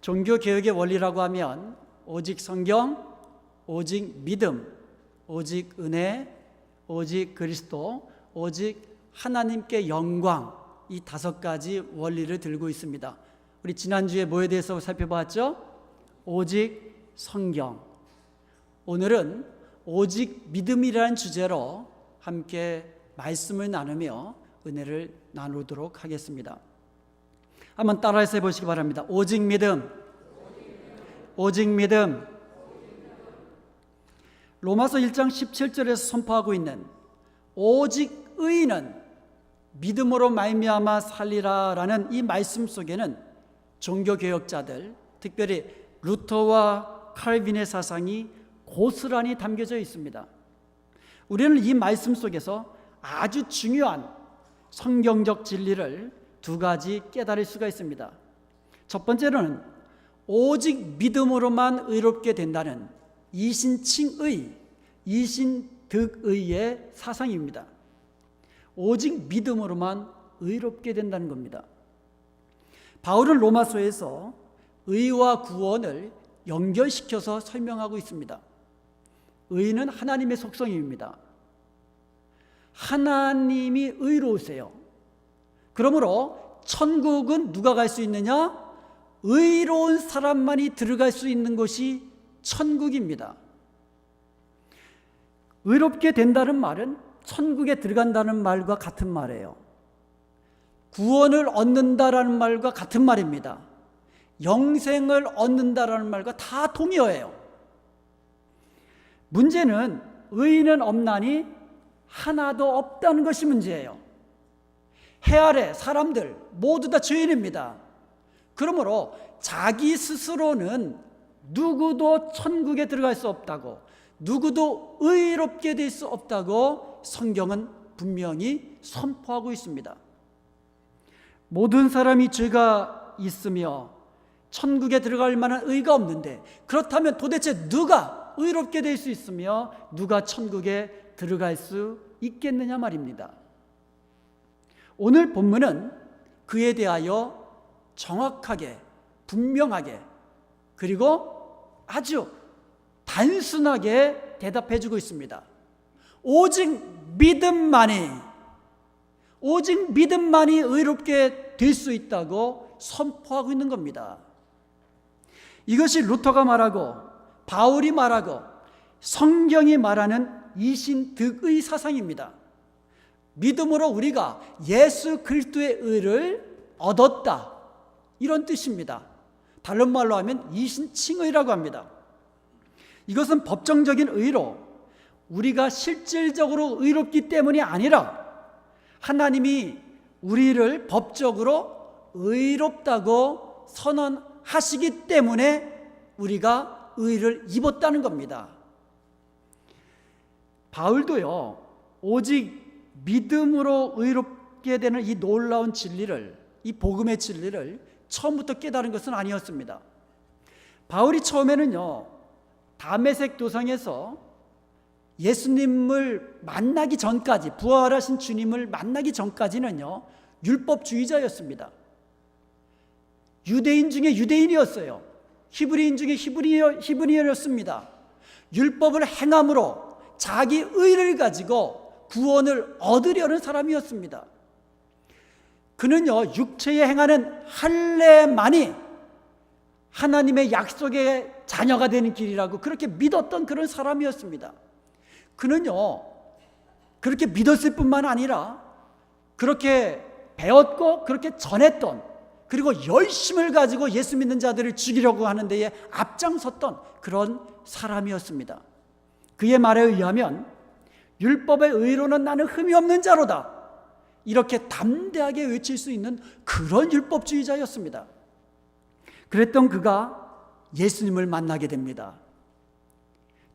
종교개혁의 원리라고 하면 오직 성경, 오직 믿음, 오직 은혜, 오직 그리스도, 오직 하나님께 영광, 이 5가지 원리를 들고 있습니다. 우리 지난주에 뭐에 대해서 살펴봤죠? 오직 성경. 오늘은 오직 믿음이라는 주제로 함께 말씀을 나누며 은혜를 나누도록 하겠습니다. 한번 따라해서 해보시기 바랍니다. 오직 믿음, 오직 믿음. 로마서 1장 17절에서 선포하고 있는 오직 의인은 믿음으로 말미암아 살리라라는 이 말씀 속에는 종교개혁자들, 특별히 루터와 칼빈의 사상이 고스란히 담겨져 있습니다. 우리는 이 말씀 속에서 아주 중요한 성경적 진리를 2가지 깨달을 수가 있습니다. 첫 번째로는 오직 믿음으로만 의롭게 된다는 이신칭의, 이신득의의 사상입니다. 오직 믿음으로만 의롭게 된다는 겁니다. 바울은 로마서에서 의와 구원을 연결시켜서 설명하고 있습니다. 의는 하나님의 속성입니다. 하나님이 의로우세요. 그러므로 천국은 누가 갈 수 있느냐? 의로운 사람만이 들어갈 수 있는 곳이 천국입니다. 의롭게 된다는 말은 천국에 들어간다는 말과 같은 말이에요. 구원을 얻는다라는 말과 같은 말입니다. 영생을 얻는다라는 말과 다 동의어예요. 문제는 의인은 없나니 하나도 없다는 것이 문제예요. 해 아래 사람들 모두 다 죄인입니다. 그러므로 자기 스스로는 누구도 천국에 들어갈 수 없다고, 누구도 의롭게 될 수 없다고 성경은 분명히 선포하고 있습니다. 모든 사람이 죄가 있으며 천국에 들어갈 만한 의가 없는데, 그렇다면 도대체 누가 의롭게 될 수 있으며 누가 천국에 들어갈 수 있겠느냐 말입니다. 오늘 본문은 그에 대하여 정확하게, 분명하게, 그리고 아주 단순하게 대답해 주고 있습니다. 오직 믿음만이 의롭게 될 수 있다고 선포하고 있는 겁니다. 이것이 루터가 말하고 바울이 말하고 성경이 말하는 이신득의 사상입니다. 믿음으로 우리가 예수 그리스도의 의를 얻었다, 이런 뜻입니다. 다른 말로 하면 이신칭의라고 합니다. 이것은 법정적인 의로 우리가 실질적으로 의롭기 때문이 아니라 하나님이 우리를 법적으로 의롭다고 선언하시기 때문에 우리가 의를 입었다는 겁니다. 바울도요, 오직 믿음으로 의롭게 되는 이 놀라운 진리를, 이 복음의 진리를 처음부터 깨달은 것은 아니었습니다. 바울이 처음에는요, 다메섹 도상에서 예수님을 만나기 전까지, 부활하신 주님을 만나기 전까지는요, 율법주의자였습니다. 유대인 중에 유대인이었어요. 히브리인 중에 히브리인이었습니다. 율법을 행함으로 자기 의를 가지고 구원을 얻으려는 사람이었습니다. 그는요, 육체에 행하는 할례만이 하나님의 약속의 자녀가 되는 길이라고 그렇게 믿었던 그런 사람이었습니다. 그는요, 그렇게 믿었을 뿐만 아니라 그렇게 배웠고 그렇게 전했던, 그리고 열심을 가지고 예수 믿는 자들을 죽이려고 하는 데에 앞장섰던 그런 사람이었습니다. 그의 말에 의하면 율법의 의로는 나는 흠이 없는 자로다, 이렇게 담대하게 외칠 수 있는 그런 율법주의자였습니다. 그랬던 그가 예수님을 만나게 됩니다.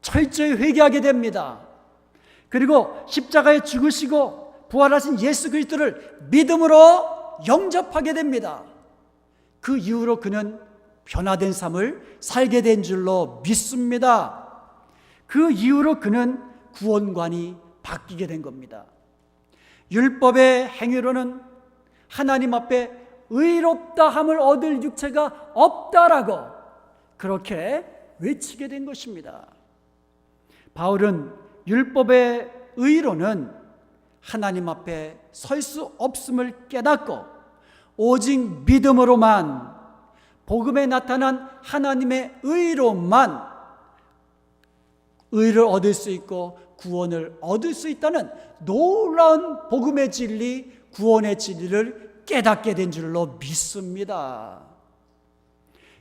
철저히 회개하게 됩니다. 그리고 십자가에 죽으시고 부활하신 예수 그리스도를 믿음으로 영접하게 됩니다. 그 이후로 그는 변화된 삶을 살게 된 줄로 믿습니다. 그 이후로 그는 구원관이 바뀌게 된 겁니다. 율법의 행위로는 하나님 앞에 의롭다 함을 얻을 육체가 없다라고 그렇게 외치게 된 것입니다. 바울은 율법의 의로는 하나님 앞에 설 수 없음을 깨닫고 오직 믿음으로만 복음에 나타난 하나님의 의로만 의를 얻을 수 있고 구원을 얻을 수 있다는 놀라운 복음의 진리, 구원의 진리를 깨닫게 된 줄로 믿습니다.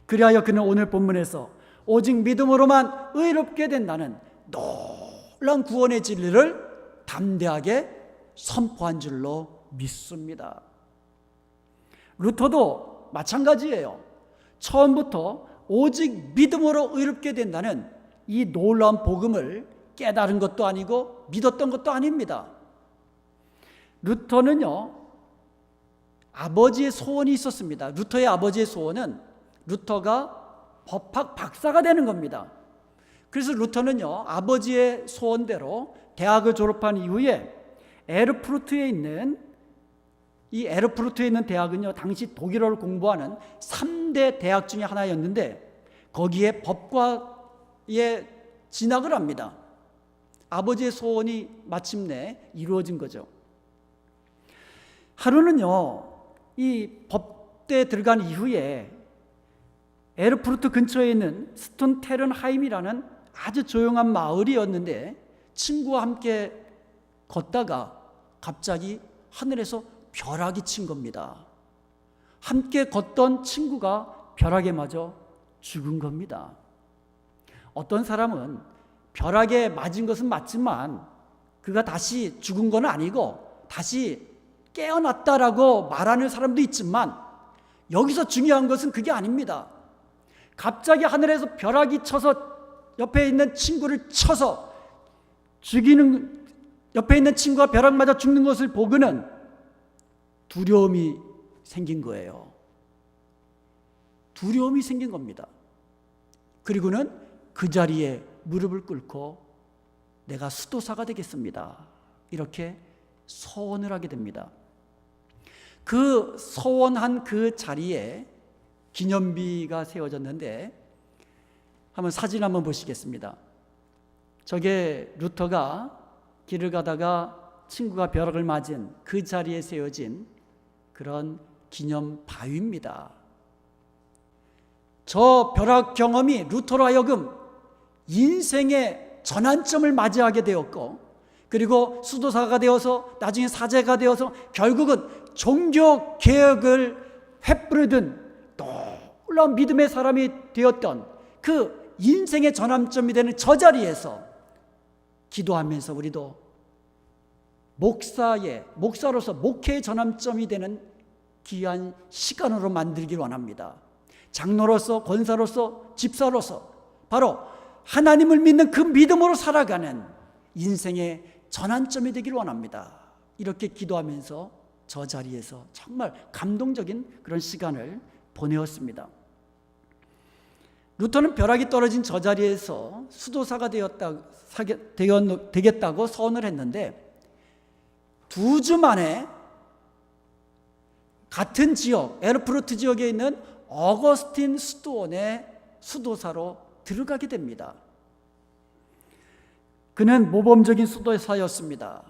그리하여 그는 오늘 본문에서 오직 믿음으로만 의롭게 된다는 놀라운 구원의 진리를 담대하게 선포한 줄로 믿습니다. 루터도 마찬가지예요. 처음부터 오직 믿음으로 의롭게 된다는 이 놀라운 복음을 깨달은 것도 아니고 믿었던 것도 아닙니다. 루터는요, 아버지의 소원이 있었습니다. 루터의 아버지의 소원은 루터가 법학 박사가 되는 겁니다. 그래서 루터는요, 아버지의 소원대로 대학을 졸업한 이후에 에르푸르트에 있는 대학은요, 당시 독일어를 공부하는 3대 대학 중에 하나였는데 거기에 법과에 진학을 합니다. 아버지의 소원이 마침내 이루어진 거죠. 하루는요, 이 법대에 들어간 이후에 에르푸르트 근처에 있는 스톤테른하임이라는 아주 조용한 마을이었는데 친구와 함께 걷다가 갑자기 하늘에서 벼락이 친 겁니다. 함께 걷던 친구가 벼락에 맞아 죽은 겁니다. 어떤 사람은 벼락에 맞은 것은 맞지만 그가 다시 죽은 건 아니고 다시 깨어났다라고 말하는 사람도 있지만 여기서 중요한 것은 그게 아닙니다. 갑자기 하늘에서 벼락이 쳐서 옆에 있는 친구를 쳐서 죽이는, 옆에 있는 친구가 벼락 맞아 죽는 것을 보고는 두려움이 생긴 거예요. 두려움이 생긴 겁니다. 그리고는 그 자리에 무릎을 꿇고 내가 수도사가 되겠습니다, 이렇게 서원을 하게 됩니다. 그 서원한 그 자리에 기념비가 세워졌는데 한번 사진 한번 보시겠습니다. 저게 루터가 길을 가다가 친구가 벼락을 맞은 그 자리에 세워진 그런 기념 바위입니다. 저 벼락 경험이 루터로 하여금 인생의 전환점을 맞이하게 되었고, 그리고 수도사가 되어서 나중에 사제가 되어서 결국은 종교 개혁을 횃불이든 놀라운 믿음의 사람이 되었던 그 인생의 전환점이 되는 저 자리에서 기도하면서 우리도 목사로서 목회의 전환점이 되는 귀한 시간으로 만들길 원합니다. 장로로서, 권사로서, 집사로서 바로 하나님을 믿는 그 믿음으로 살아가는 인생의 전환점이 되길 원합니다. 이렇게 기도하면서 저 자리에서 정말 감동적인 그런 시간을 보내었습니다. 루터는 벼락이 떨어진 저 자리에서 수도사가 되겠다고 서원을 했는데 2주 만에 같은 지역, 에르푸르트 지역에 있는 어거스틴 수도원의 수도사로 들어가게 됩니다. 그는 모범적인 수도사였습니다.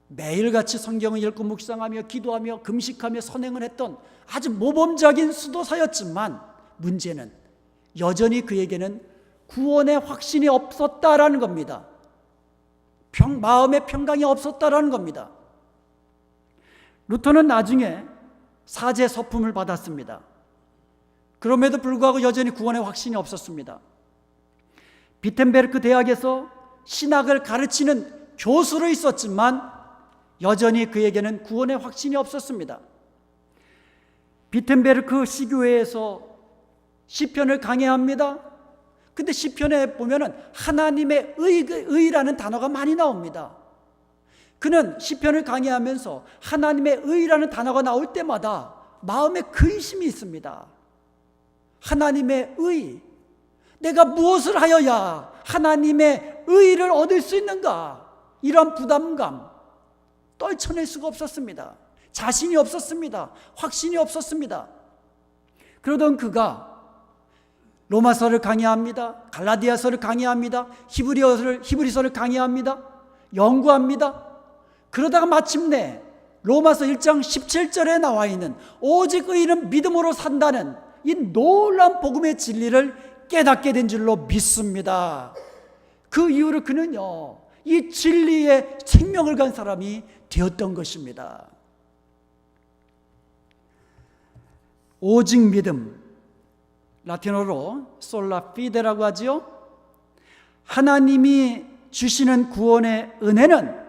매일같이 성경을 읽고 묵상하며 기도하며 금식하며 선행을 했던 아주 모범적인 수도사였지만 문제는 여전히 그에게는 구원의 확신이 없었다라는 겁니다. 마음의 평강이 없었다라는 겁니다. 루터는 나중에 사제 서품을 받았습니다. 그럼에도 불구하고 여전히 구원의 확신이 없었습니다. 비텐베르크 대학에서 신학을 가르치는 교수로 있었지만 여전히 그에게는 구원의 확신이 없었습니다. 비텐베르크 시교회에서 시편을 강해합니다. 근데 시편에 보면은 하나님의 의라는 단어가 많이 나옵니다. 그는 시편을 강해하면서 하나님의 의라는 단어가 나올 때마다 마음에 근심이 있습니다. 하나님의 의, 내가 무엇을 하여야 하나님의 의를 얻을 수 있는가? 이런 부담감 떨쳐낼 수가 없었습니다. 자신이 없었습니다. 확신이 없었습니다. 그러던 그가 로마서를 강의합니다. 갈라디아서를 강의합니다. 히브리서를 강의합니다. 연구합니다. 그러다가 마침내 로마서 1장 17절에 나와 있는 오직 의인은 믿음으로 산다는 이 놀라운 복음의 진리를 깨닫게 된 줄로 믿습니다. 그 이후로 그는요, 이 진리에 생명을 간 사람이 되었던 것입니다. 오직 믿음, 라틴어로 솔라 피데라고 하지요. 하나님이 주시는 구원의 은혜는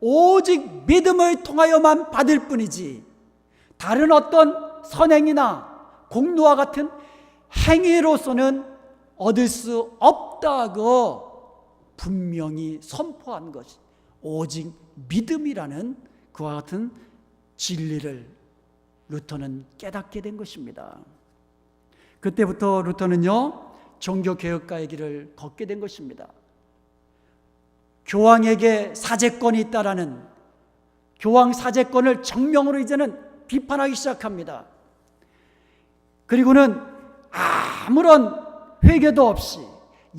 오직 믿음을 통하여만 받을 뿐이지 다른 어떤 선행이나 공로와 같은 행위로서는 얻을 수 없다고 분명히 선포한 것이 오직 믿음이라는 그와 같은 진리를 루터는 깨닫게 된 것입니다. 그때부터 루터는요, 종교개혁가의 길을 걷게 된 것입니다. 교황에게 사제권이 있다라는 교황 사제권을 정명으로 이제는 비판하기 시작합니다. 그리고는 아무런 회개도 없이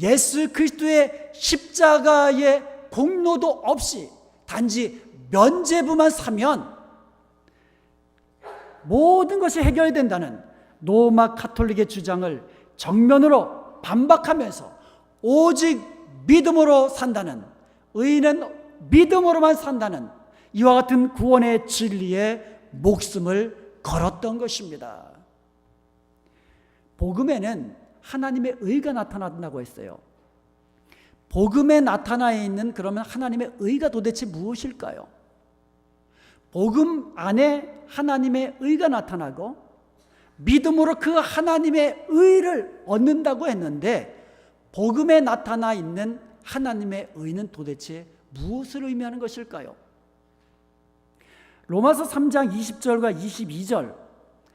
예수 그리스도의 십자가의 공로도 없이 단지 면죄부만 사면 모든 것이 해결된다는 로마 카톨릭의 주장을 정면으로 반박하면서 오직 믿음으로 산다는, 의인은 믿음으로만 산다는 이와 같은 구원의 진리에 목숨을 걸었던 것입니다. 복음에는 하나님의 의가 나타난다고 했어요. 복음에 나타나 있는 그러면 하나님의 의가 도대체 무엇일까요? 복음 안에 하나님의 의가 나타나고 믿음으로 그 하나님의 의를 얻는다고 했는데 복음에 나타나 있는 하나님의 의는 도대체 무엇을 의미하는 것일까요? 로마서 3장 20절과 22절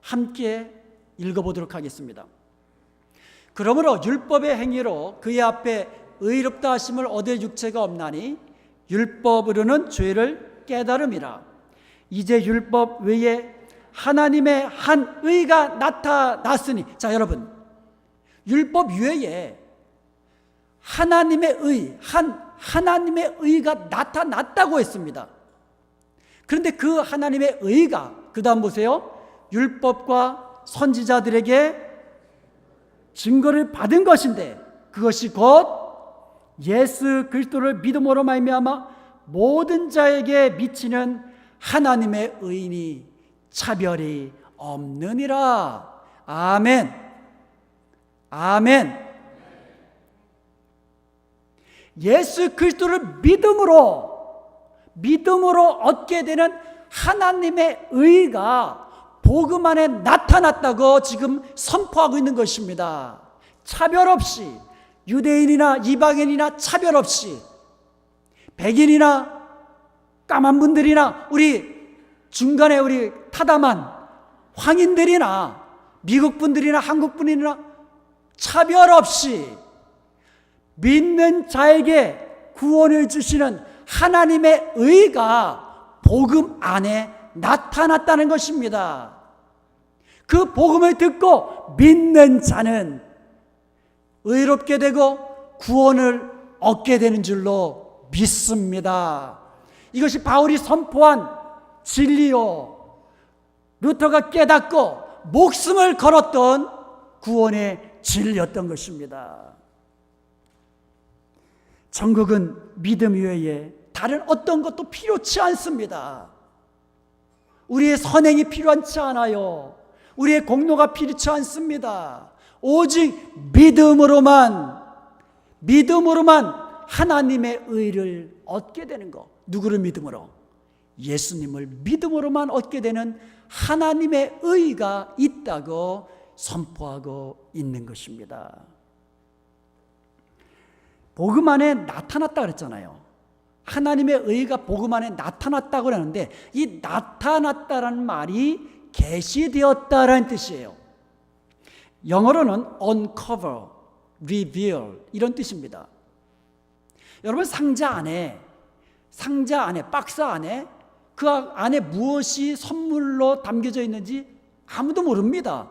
함께 읽어보도록 하겠습니다. 그러므로 율법의 행위로 그의 앞에 의롭다 하심을 얻을 육체가 없나니 율법으로는 죄를 깨달음이라. 이제 율법 외에 하나님의 한 의가 나타났으니, 자 여러분, 율법 외에 하나님의 의, 하나님의 의가 나타났다고 했습니다. 그런데 그 하나님의 의가 그 다음 보세요. 율법과 선지자들에게 증거를 받은 것인데 그것이 곧 예수 그리스도를 믿음으로 말미암아 모든 자에게 미치는 하나님의 의인이 차별이 없느니라. 아멘. 아멘. 예수 그리스도를 믿음으로 얻게 되는 하나님의 의가 복음 안에 나타났다고 지금 선포하고 있는 것입니다. 차별 없이, 유대인이나 이방인이나 차별 없이, 백인이나 까만 분들이나 우리 중간에 우리 타담한 황인들이나 미국 분들이나 한국 분이나 차별 없이 믿는 자에게 구원을 주시는 하나님의 의가 복음 안에 나타났다는 것입니다. 그 복음을 듣고 믿는 자는 의롭게 되고 구원을 얻게 되는 줄로 믿습니다. 이것이 바울이 선포한 진리요, 루터가 깨닫고 목숨을 걸었던 구원의 진리였던 것입니다. 천국은 믿음 외에 다른 어떤 것도 필요치 않습니다. 우리의 선행이 필요하지 않아요. 우리의 공로가 필요치 않습니다. 오직 믿음으로만 하나님의 의를 얻게 되는 것. 누구를 믿음으로? 예수님을 믿음으로만 얻게 되는 하나님의 의가 있다고 선포하고 있는 것입니다. 복음 안에 나타났다 그랬잖아요. 하나님의 의가 복음 안에 나타났다고 그러는데 이 나타났다라는 말이 계시되었다라는 뜻이에요. 영어로는 uncover, reveal 이런 뜻입니다. 여러분 상자 안에 박스 안에 그 안에 무엇이 선물로 담겨져 있는지 아무도 모릅니다.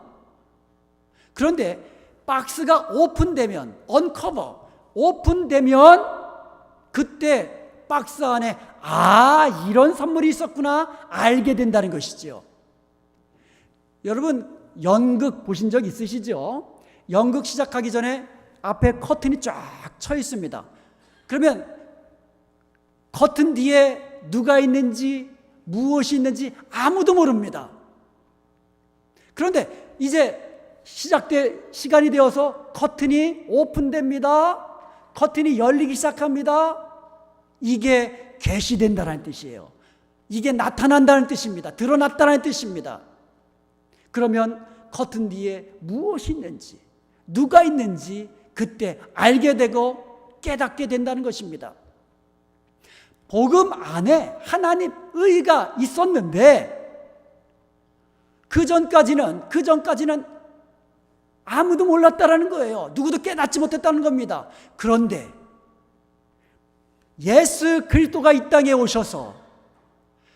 그런데 박스가 오픈되면, 언커버, 오픈되면 그때 박스 안에 이런 선물이 있었구나 알게 된다는 것이죠. 여러분 연극 보신 적 있으시죠? 연극 시작하기 전에 앞에 커튼이 쫙 쳐 있습니다. 그러면 커튼 뒤에 누가 있는지 무엇이 있는지 아무도 모릅니다. 그런데 이제 시간이 되어서 커튼이 오픈됩니다. 커튼이 열리기 시작합니다. 이게 계시된다는 뜻이에요. 이게 나타난다는 뜻입니다. 드러났다는 뜻입니다. 그러면 커튼 뒤에 무엇이 있는지, 누가 있는지 그때 알게 되고 깨닫게 된다는 것입니다. 복음 안에 하나님 의가 있었는데 그 전까지는 아무도 몰랐다라는 거예요. 누구도 깨닫지 못했다는 겁니다. 그런데 예수 그리스도가 이 땅에 오셔서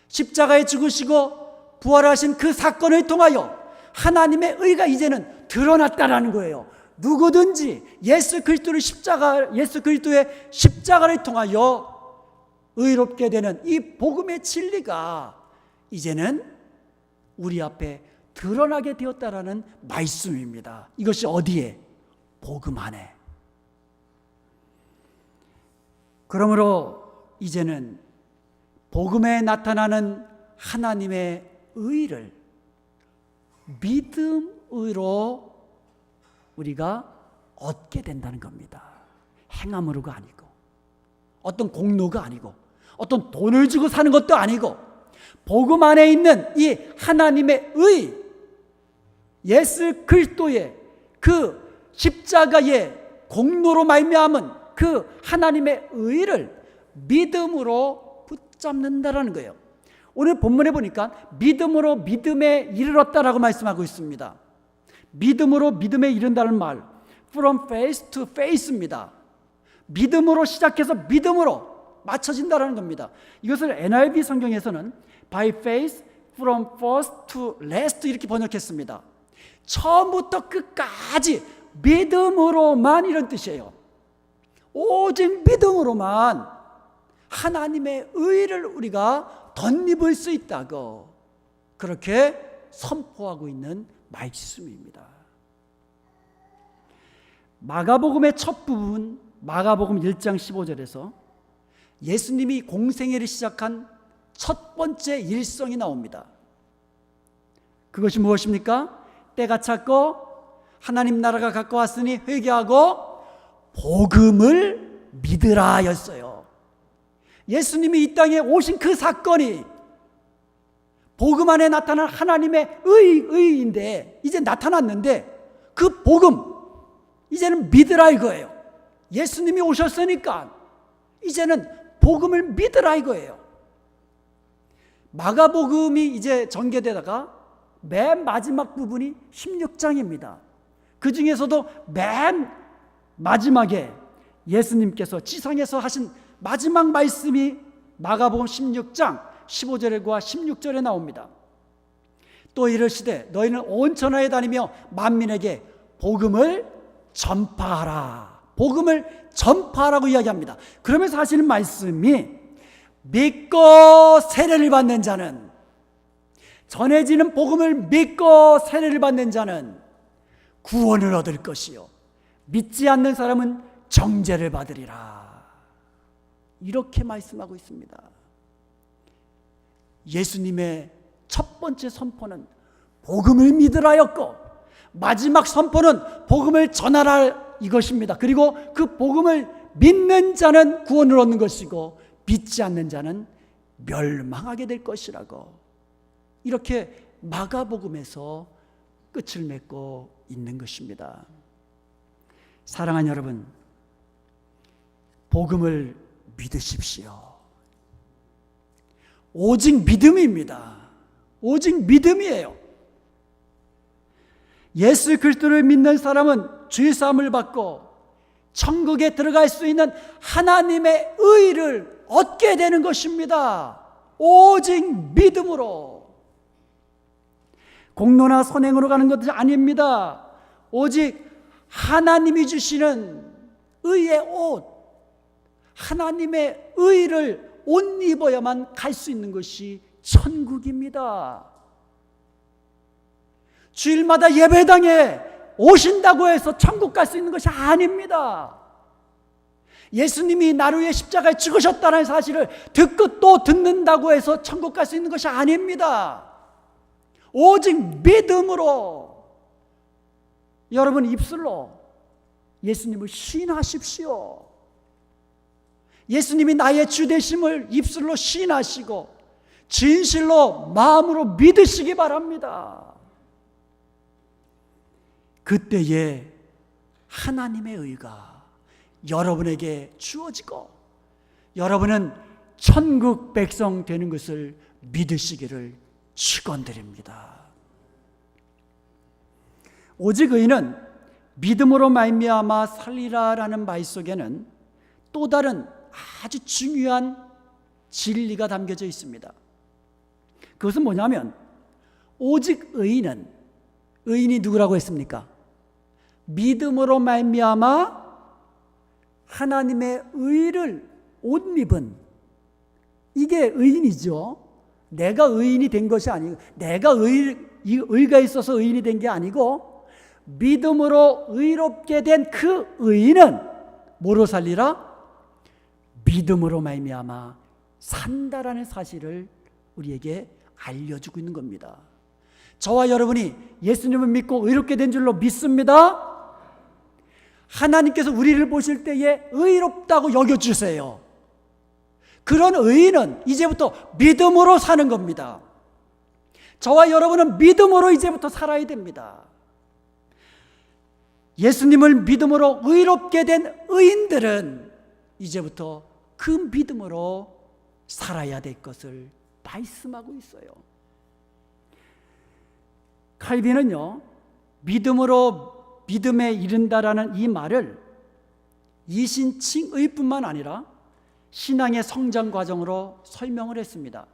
십자가에 죽으시고 부활하신 그 사건을 통하여 하나님의 의가 이제는 드러났다라는 거예요. 누구든지 예수 그리스도의 십자가를 통하여 의롭게 되는 이 복음의 진리가 이제는 우리 앞에 드러나게 되었다라는 말씀입니다. 이것이 어디에? 복음 안에. 그러므로 이제는 복음에 나타나는 하나님의 의를 믿음으로 우리가 얻게 된다는 겁니다. 행함으로가 아니고, 어떤 공로가 아니고, 어떤 돈을 주고 사는 것도 아니고, 복음 안에 있는 이 하나님의 의, 예수 그리스도의 그 십자가의 공로로 말미암은 그 하나님의 의를 믿음으로 붙잡는다라는 거예요. 오늘 본문에 보니까 믿음으로 믿음에 이르렀다라고 말씀하고 있습니다. 믿음으로 믿음에 이른다는 말, from faith to faith입니다. 믿음으로 시작해서 믿음으로 맞춰진다는 겁니다. 이것을 NIV 성경에서는 by faith from first to last 이렇게 번역했습니다. 처음부터 끝까지 믿음으로만 이런 뜻이에요. 오직 믿음으로만 하나님의 의를 우리가 덧입을 수 있다고 그렇게 선포하고 있는 말씀입니다. 마가복음의 첫 부분, 마가복음 1장 15절에서 예수님이 공생애를 시작한 첫 번째 일성이 나옵니다. 그것이 무엇입니까? 때가 찼고 하나님 나라가 가까웠으니 회개하고 복음을 믿으라 였어요. 예수님이 이 땅에 오신 그 사건이 복음 안에 나타난 하나님의 의인데 이제 나타났는데 그 복음 이제는 믿으라 이거예요. 예수님이 오셨으니까 이제는 복음을 믿으라 이거예요. 마가복음이 이제 전개되다가 맨 마지막 부분이 16장입니다. 그 중에서도 맨 마지막에 예수님께서 지상에서 하신 마지막 말씀이 마가복음 16장 15절과 16절에 나옵니다. 또 이르시되 너희는 온 천하에 다니며 만민에게 복음을 전파하라. 복음을 전파하라고 이야기합니다. 그러면서 하시는 말씀이 믿고 세례를 받는 자는, 전해지는 복음을 믿고 세례를 받는 자는 구원을 얻을 것이요 믿지 않는 사람은 정죄를 받으리라. 이렇게 말씀하고 있습니다. 예수님의 첫 번째 선포는 복음을 믿으라였고 마지막 선포는 복음을 전하라 이것입니다. 그리고 그 복음을 믿는 자는 구원을 얻는 것이고 믿지 않는 자는 멸망하게 될 것이라고 이렇게 마가복음에서 끝을 맺고 있는 것입니다. 사랑하는 여러분, 복음을 믿으십시오. 오직 믿음입니다. 오직 믿음이에요. 예수 그리스도를 믿는 사람은 죄 사함을 받고 천국에 들어갈 수 있는 하나님의 의를 얻게 되는 것입니다. 오직 믿음으로. 공로나 선행으로 가는 것이 아닙니다. 오직 하나님이 주시는 의의 옷, 하나님의 의를 옷 입어야만 갈 수 있는 것이 천국입니다. 주일마다 예배당에 오신다고 해서 천국 갈 수 있는 것이 아닙니다. 예수님이 나를 위해 십자가에 죽으셨다는 사실을 듣고 또 듣는다고 해서 천국 갈 수 있는 것이 아닙니다. 오직 믿음으로 여러분 입술로 예수님을 시인하십시오. 예수님이 나의 주 되심을 입술로 시인하시고 진실로 마음으로 믿으시기 바랍니다. 그때에 하나님의 의가 여러분에게 주어지고 여러분은 천국 백성 되는 것을 믿으시기를 축원드립니다. 오직 의인은 믿음으로 말미암아 살리라라는 말 속에는 또 다른 아주 중요한 진리가 담겨져 있습니다. 그것은 뭐냐면 오직 의인이 누구라고 했습니까? 믿음으로 말미암아 하나님의 의를 옷 입은, 이게 의인이죠. 내가 의인이 된 것이 아니고, 내가 의가 있어서 의인이 된 게 아니고, 믿음으로 의롭게 된 그 의인은 뭐로 살리라? 믿음으로 말미암아 산다라는 사실을 우리에게 알려주고 있는 겁니다. 저와 여러분이 예수님을 믿고 의롭게 된 줄로 믿습니다. 하나님께서 우리를 보실 때에 의롭다고 여겨주세요. 그런 의인은 이제부터 믿음으로 사는 겁니다. 저와 여러분은 믿음으로 이제부터 살아야 됩니다. 예수님을 믿음으로 의롭게 된 의인들은 이제부터 그 믿음으로 살아야 될 것을 말씀하고 있어요. 칼빈은요, 믿음에 이른다라는 이 말을 이신칭의뿐만 아니라 신앙의 성장 과정으로 설명을 했습니다.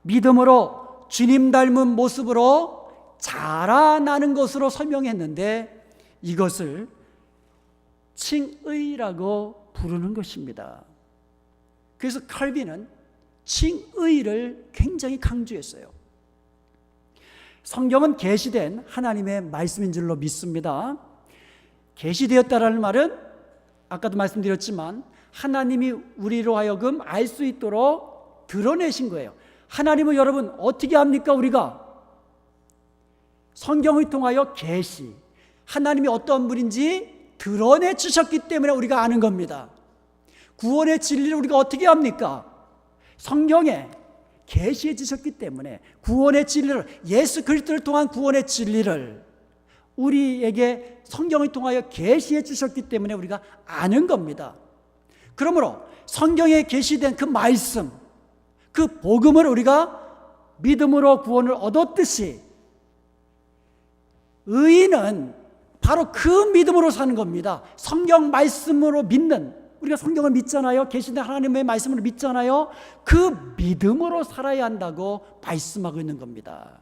믿음으로 주님 닮은 모습으로 자라나는 것으로 설명했는데 이것을 칭의라고 부르는 것입니다. 그래서 칼빈은 칭의를 굉장히 강조했어요. 성경은 계시된 하나님의 말씀인 줄로 믿습니다. 계시되었다라는 말은 아까도 말씀드렸지만 하나님이 우리로 하여금 알 수 있도록 드러내신 거예요. 하나님은 여러분 어떻게 합니까? 우리가 성경을 통하여 계시, 하나님이 어떤 분인지 드러내 주셨기 때문에 우리가 아는 겁니다. 구원의 진리를 우리가 어떻게 합니까? 성경에 계시해 주셨기 때문에 구원의 진리를, 예수 그리스도를 통한 구원의 진리를 우리에게 성경을 통하여 계시해 주셨기 때문에 우리가 아는 겁니다. 그러므로 성경에 계시된 그 말씀, 그 복음을 우리가 믿음으로 구원을 얻었듯이 의인은 바로 그 믿음으로 사는 겁니다. 성경 말씀으로 믿는, 우리가 성경을 믿잖아요. 계시된 하나님의 말씀을 믿잖아요. 그 믿음으로 살아야 한다고 말씀하고 있는 겁니다.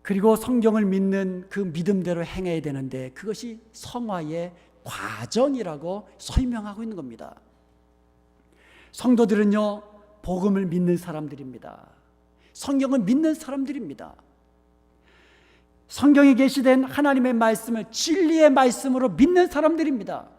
그리고 성경을 믿는 그 믿음대로 행해야 되는데 그것이 성화의 과정이라고 설명하고 있는 겁니다. 성도들은요, 복음을 믿는 사람들입니다. 성경을 믿는 사람들입니다. 성경에 계시된 하나님의 말씀을 진리의 말씀으로 믿는 사람들입니다.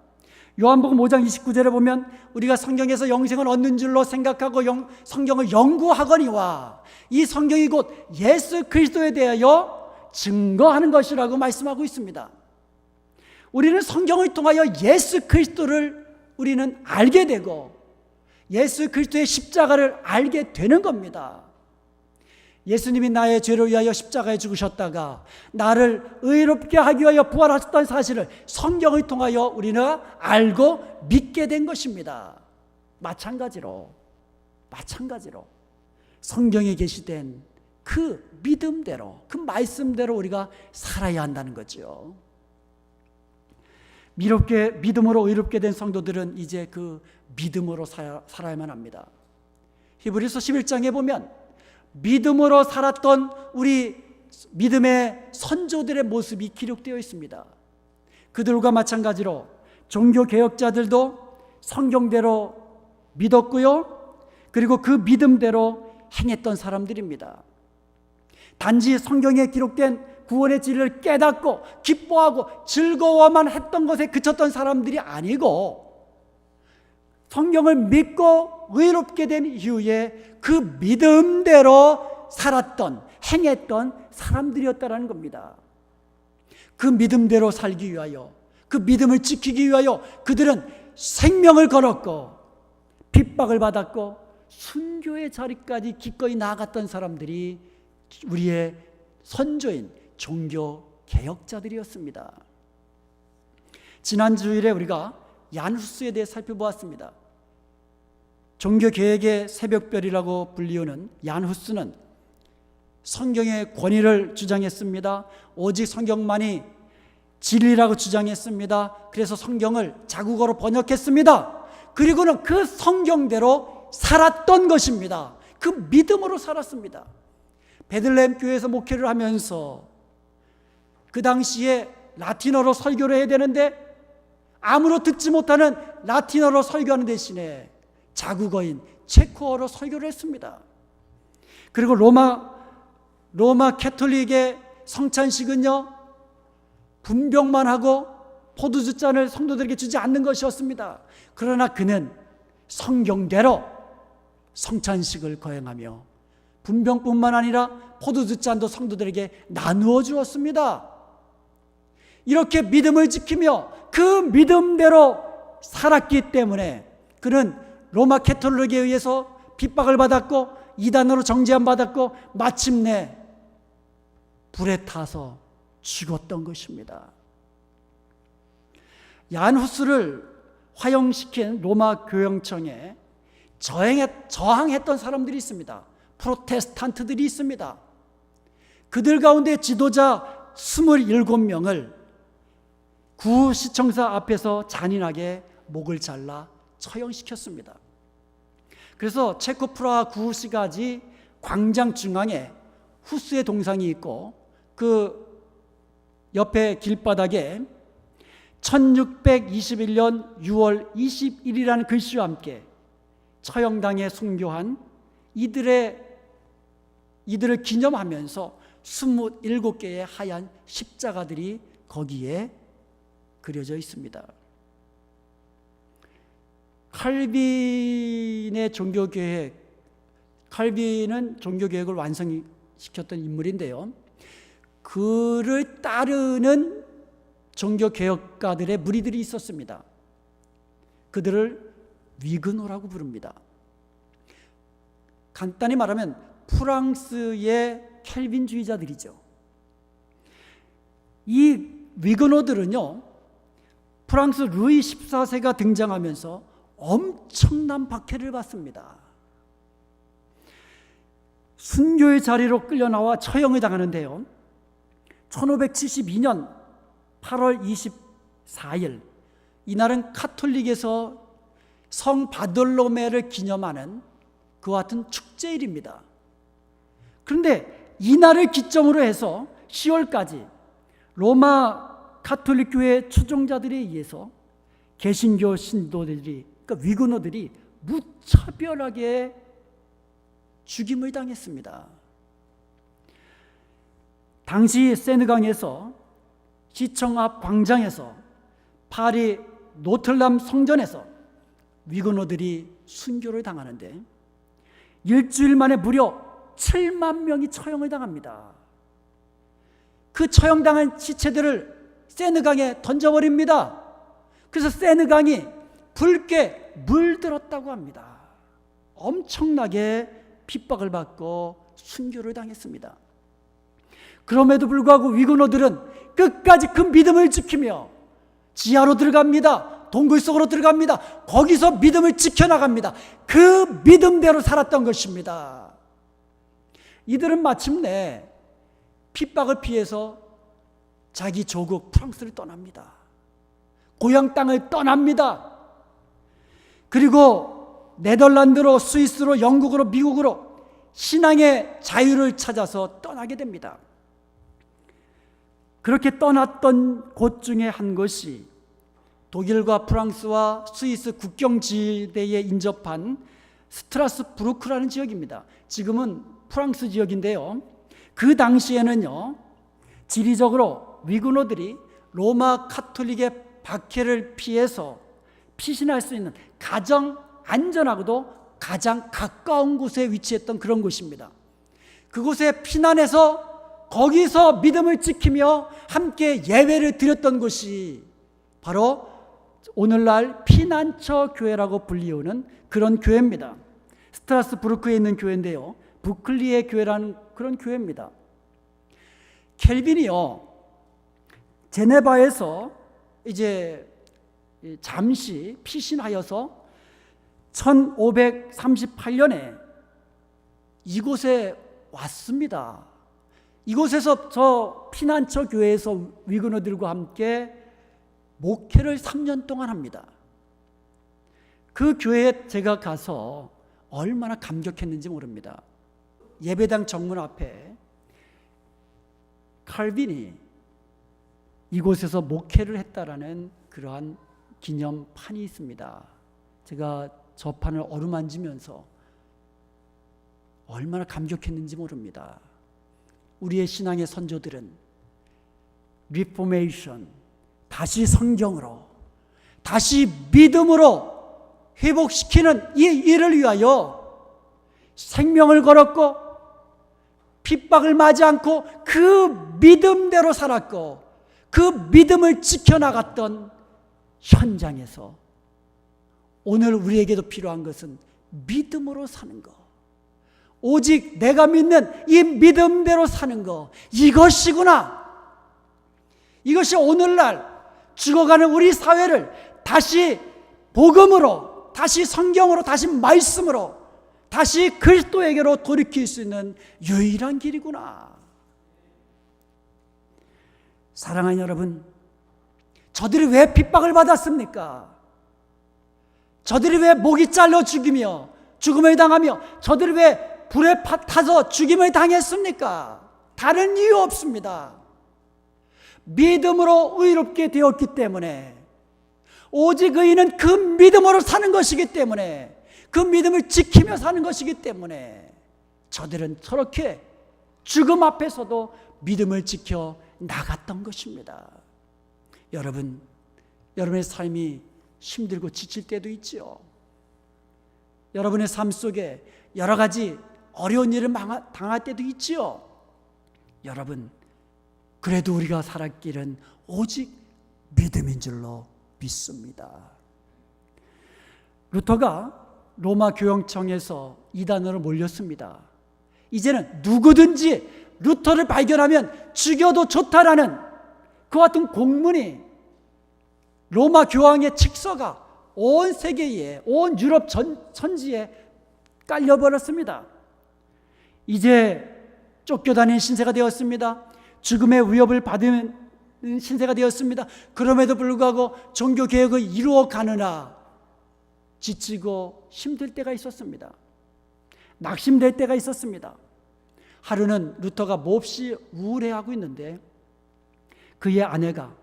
요한복음 5장 29절에 보면 우리가 성경에서 영생을 얻는 줄로 생각하고 성경을 연구하거니와 이 성경이 곧 예수 그리스도에 대하여 증거하는 것이라고 말씀하고 있습니다. 우리는 성경을 통하여 예수 그리스도를 우리는 알게 되고 예수 그리스도의 십자가를 알게 되는 겁니다. 예수님이 나의 죄를 위하여 십자가에 죽으셨다가 나를 의롭게 하기 위하여 부활하셨다는 사실을 성경을 통하여 우리는 알고 믿게 된 것입니다. 마찬가지로 성경에 계시된 그 믿음대로, 그 말씀대로 우리가 살아야 한다는 거죠. 믿음으로 의롭게 된 성도들은 이제 그 믿음으로 살아야만 합니다. 히브리서 11장에 보면 믿음으로 살았던 우리 믿음의 선조들의 모습이 기록되어 있습니다. 그들과 마찬가지로 종교개혁자들도 성경대로 믿었고요, 그리고 그 믿음대로 행했던 사람들입니다. 단지 성경에 기록된 구원의 진리를 깨닫고 기뻐하고 즐거워만 했던 것에 그쳤던 사람들이 아니고, 성경을 믿고 의롭게 된 이후에 그 믿음대로 살았던, 행했던 사람들이었다는 겁니다. 그 믿음대로 살기 위하여, 그 믿음을 지키기 위하여 그들은 생명을 걸었고 핍박을 받았고 순교의 자리까지 기꺼이 나아갔던 사람들이 우리의 선조인 종교 개혁자들이었습니다. 지난 주일에 우리가 얀 후스에 대해 살펴보았습니다. 종교 개혁의 새벽별이라고 불리우는 얀 후스는 성경의 권위를 주장했습니다. 오직 성경만이 진리라고 주장했습니다. 그래서 성경을 자국어로 번역했습니다. 그리고는 그 성경대로 살았던 것입니다. 그 믿음으로 살았습니다. 베들레헴 교회에서 목회를 하면서 그 당시에 라틴어로 설교를 해야 되는데 아무로 듣지 못하는 라틴어로 설교하는 대신에 자국어인 체코어로 설교를 했습니다. 그리고 로마 캐톨릭의 성찬식은요, 분병만 하고 포도주 잔을 성도들에게 주지 않는 것이었습니다. 그러나 그는 성경대로 성찬식을 거행하며 분병뿐만 아니라 포도주 잔도 성도들에게 나누어 주었습니다. 이렇게 믿음을 지키며 그 믿음대로 살았기 때문에 그는 로마 캐톨릭에 의해서 핍박을 받았고 이단으로 정죄받았고 마침내 불에 타서 죽었던 것입니다. 얀 후스를 화형시킨 로마 교영청에 저항했던 사람들이 있습니다. 프로테스탄트들이 있습니다. 그들 가운데 지도자 27명을 구시청사 앞에서 잔인하게 목을 잘라 처형시켰습니다. 그래서 체코 프라하 구시가지 광장 중앙에 후스의 동상이 있고 그 옆에 길바닥에 1621년 6월 21일이라는 글씨와 함께 처형당에 순교한 이들을 기념하면서 27개의 하얀 십자가들이 거기에 그려져 있습니다. 칼빈의 종교개혁, 칼빈은 종교개혁을 완성시켰던 인물인데요, 그를 따르는 종교개혁가들의 무리들이 있었습니다. 그들을 위그노라고 부릅니다. 간단히 말하면 프랑스의 켈빈주의자들이죠. 이 위그노들은요, 프랑스 루이 14세가 등장하면서 엄청난 박해를 받습니다. 순교의 자리로 끌려나와 처형을 당하는데요, 1572년 8월 24일 이날은 카톨릭에서 성 바돌로메를 기념하는 그와 같은 축제일입니다. 그런데 이날을 기점으로 해서 10월까지 로마 카톨릭 교회 추종자들에 의해서 개신교 신도들이, 그러니까 위그노들이 무차별하게 죽임을 당했습니다. 당시 세느강에서, 시청 앞 광장에서, 파리 노틀담 성전에서 위그노들이 순교를 당하는데 일주일 만에 무려 7만 명이 처형을 당합니다. 그 처형당한 시체들을 세느강에 던져버립니다. 그래서 세느강이 붉게 물들었다고 합니다. 엄청나게 핍박을 받고 순교를 당했습니다. 그럼에도 불구하고 위그노들은 끝까지 그 믿음을 지키며 지하로 들어갑니다. 동굴 속으로 들어갑니다. 거기서 믿음을 지켜나갑니다. 그 믿음대로 살았던 것입니다. 이들은 마침내 핍박을 피해서 자기 조국 프랑스를 떠납니다. 고향 땅을 떠납니다. 그리고 네덜란드로, 스위스로, 영국으로, 미국으로 신앙의 자유를 찾아서 떠나게 됩니다. 그렇게 떠났던 곳 중에 한 곳이 독일과 프랑스와 스위스 국경지대에 인접한 스트라스부르크라는 지역입니다. 지금은 프랑스 지역인데요. 그 당시에는요, 지리적으로 위구노들이 로마 카톨릭의 박해를 피해서 피신할 수 있는 가장 안전하고도 가장 가까운 곳에 위치했던 그런 곳입니다. 그곳에 피난해서 거기서 믿음을 지키며 함께 예배를 드렸던 곳이 바로 오늘날 피난처 교회라고 불리우는 그런 교회입니다. 스트라스부르크에 있는 교회인데요, 부클리의 교회라는 그런 교회입니다. 켈빈이요, 제네바에서 이제 잠시 피신하여서 1538년에 이곳에 왔습니다. 이곳에서 저 피난처 교회에서 위그너들과 함께 목회를 3년 동안 합니다. 그 교회에 제가 가서 얼마나 감격했는지 모릅니다. 예배당 정문 앞에 칼빈이 이곳에서 목회를 했다라는 그러한 기념판이 있습니다. 제가 저 판을 어루만지면서 얼마나 감격했는지 모릅니다. 우리의 신앙의 선조들은 리포메이션, 다시 성경으로, 다시 믿음으로 회복시키는 이 일을 위하여 생명을 걸었고 핍박을 맞지 않고 그 믿음대로 살았고 그 믿음을 지켜나갔던 현장에서 오늘 우리에게도 필요한 것은 믿음으로 사는 것, 오직 내가 믿는 이 믿음대로 사는 것, 이것이구나. 이것이 오늘날 죽어가는 우리 사회를 다시 복음으로, 다시 성경으로, 다시 말씀으로, 다시 그리스도에게로 돌이킬 수 있는 유일한 길이구나. 사랑하는 여러분, 저들이 왜 핍박을 받았습니까? 저들이 왜 목이 잘려 죽이며 죽음을 당하며 저들이 왜 불에 타서 죽임을 당했습니까? 다른 이유 없습니다. 믿음으로 의롭게 되었기 때문에, 오직 의인은 그 믿음으로 사는 것이기 때문에, 그 믿음을 지키며 사는 것이기 때문에 저들은 저렇게 죽음 앞에서도 믿음을 지켜 나갔던 것입니다. 여러분, 여러분의 삶이 힘들고 지칠 때도 있지요. 여러분의 삶 속에 여러 가지 어려운 일을 당할 때도 있지요. 여러분, 그래도 우리가 살아갈 길은 오직 믿음인 줄로 믿습니다. 루터가 로마 교영청에서 이단으로 몰렸습니다. 이제는 누구든지 루터를 발견하면 죽여도 좋다라는 그와 같은 공문이 로마 교황의 칙서가 온 세계에, 온 유럽 천지에 깔려버렸습니다. 이제 쫓겨다니는 신세가 되었습니다. 죽음의 위협을 받은 신세가 되었습니다. 그럼에도 불구하고 종교개혁을 이루어가느라 지치고 힘들 때가 있었습니다. 낙심될 때가 있었습니다. 하루는 루터가 몹시 우울해하고 있는데 그의 아내가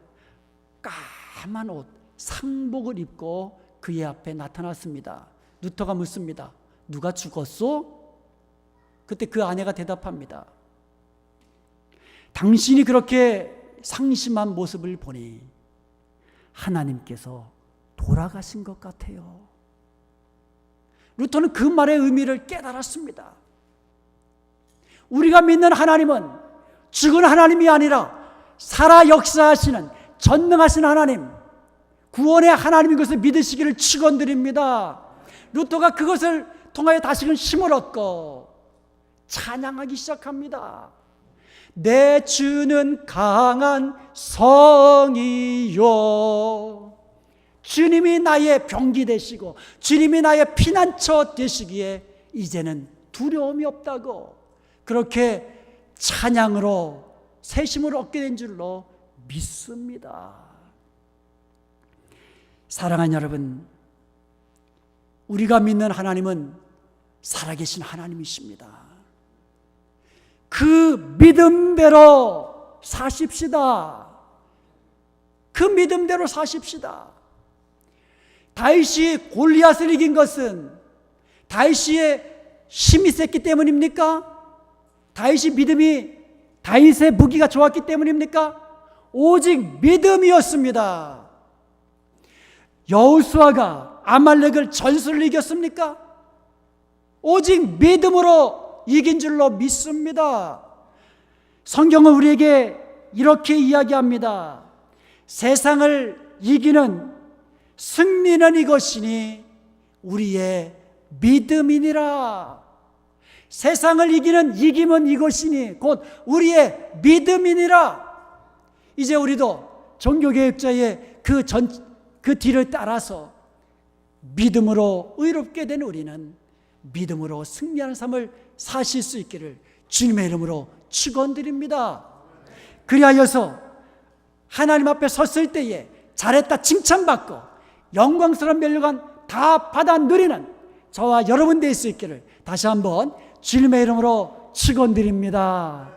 까만 옷, 상복을 입고 그의 앞에 나타났습니다. 루터가 묻습니다. 누가 죽었소? 그때 그 아내가 대답합니다. 당신이 그렇게 상심한 모습을 보니 하나님께서 돌아가신 것 같아요. 루터는 그 말의 의미를 깨달았습니다. 우리가 믿는 하나님은 죽은 하나님이 아니라 살아 역사하시는 전능하신 하나님, 구원의 하나님인 것을 믿으시기를 축원드립니다. 루터가 그것을 통하여 다시금 힘을 얻고 찬양하기 시작합니다. 내 주는 강한 성이요, 주님이 나의 병기 되시고 주님이 나의 피난처 되시기에 이제는 두려움이 없다고, 그렇게 찬양으로 새심을 얻게 된 줄로 믿습니다. 사랑하는 여러분, 우리가 믿는 하나님은 살아계신 하나님이십니다. 그 믿음대로 사십시다. 그 믿음대로 사십시다. 다윗이 골리앗을 이긴 것은 다윗의 힘이 셌기 때문입니까? 다윗의 무기가 좋았기 때문입니까? 오직 믿음이었습니다. 여호수아가 아말렉을 전술로 이겼습니까? 오직 믿음으로 이긴 줄로 믿습니다. 성경은 우리에게 이렇게 이야기합니다. 세상을 이기는 승리는 이것이니 우리의 믿음이니라. 세상을 이기는 이김은 이것이니 곧 우리의 믿음이니라. 이제 우리도 종교개혁자의 그 뒤를 따라서 믿음으로 의롭게 된 우리는 믿음으로 승리하는 삶을 사실 수 있기를 주님의 이름으로 축원드립니다. 그리하여서 하나님 앞에 섰을 때에 잘했다 칭찬받고 영광스러운 멸류관 다 받아 누리는 저와 여러분 될 수 있기를 다시 한번 주님의 이름으로 축원드립니다.